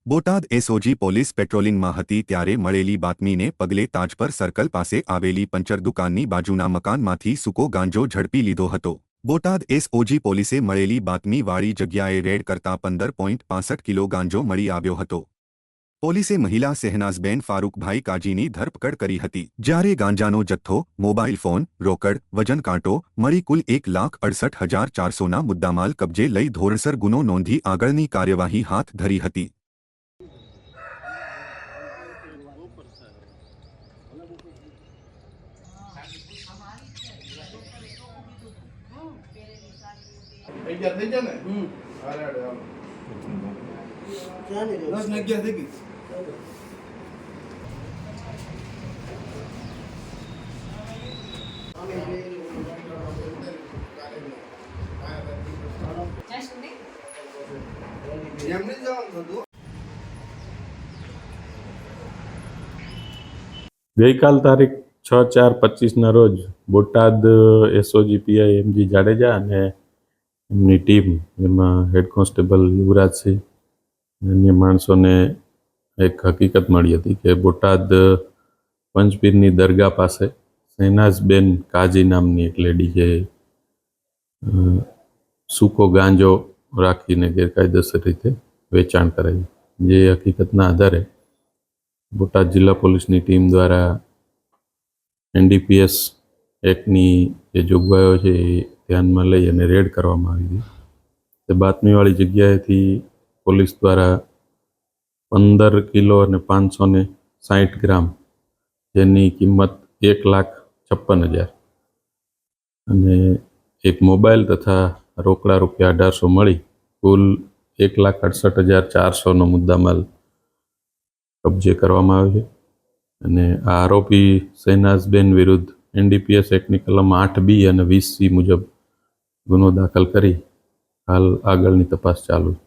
Botad SOG police પેટ્રોલિંગમાં હતી ત્યારે મળેલી બાતમીને પગલે તાજપર સર્કલ પાસે આવેલી પંચર દુકાનની બાજુના મકાનમાંથી સૂકો ગાંજો ઝડપી લીધો હતો। બોટાદ એસઓજી પોલીસે મળેલી બાતમીવાળી જગ્યાએ રેડ કરતા 15.65 કિલો ગાંજો મળી આવ્યો હતો। પોલીસે મહિલા શહેનાઝબેન ફારૂકભાઈ કાજીની ધરપકડ કરી હતી, જ્યારે ગાંજાનો જથ્થો, મોબાઈલ ફોન, રોકડ, વજન કાંટો મળી કુલ 1,68,400ના મુદ્દામાલ કબજે લઈ ધોરણસર ગુનો નોંધી આગળની કાર્યવાહી હાથ ધરી હતી। ગઈકાલ તારીખ 6/4/25ના રોજ Botad SOG PI MG Jadeja અને એમની ટીમ, એમાં હેડ કોન્સ્ટેબલ યુવરાજસિંહ અને અન્ય માણસોને એક હકીકત મળી હતી કે બોટાદ પંચપીરની દરગાહ પાસે શહેનાઝબેન કાજી નામની એક લેડી જે સૂકો ગાંજો રાખીને ગેરકાયદેસર રીતે વેચાણ કરે છે, જે હકીકતના આધારે બોટાદ જિલ્લા પોલીસની ટીમ દ્વારા એનડીપીએસ એક્ટની જે જોગવાઈઓ છે એ ધ્યાનમાં લઈ અને રેડ કરવામાં આવી હતી। તે બાતમીવાળી જગ્યાએથી પોલીસ દ્વારા 15 કિલો અને 560 ગ્રામ, જેની કિંમત 1,56,000 અને એક મોબાઈલ તથા રોકડા રૂપિયા 1800 મળી કુલ 1,68,400નો મુદ્દામાલ કબજે કરવામાં આવ્યો છે। અને આ આરોપી શહેનાઝબેન વિરુદ્ધ એનડીપીએસ એક્ટની કલમ 8B અને 20C મુજબ ગુનો દાખલ કરી હાલ આગળની તપાસ ચાલુ છે।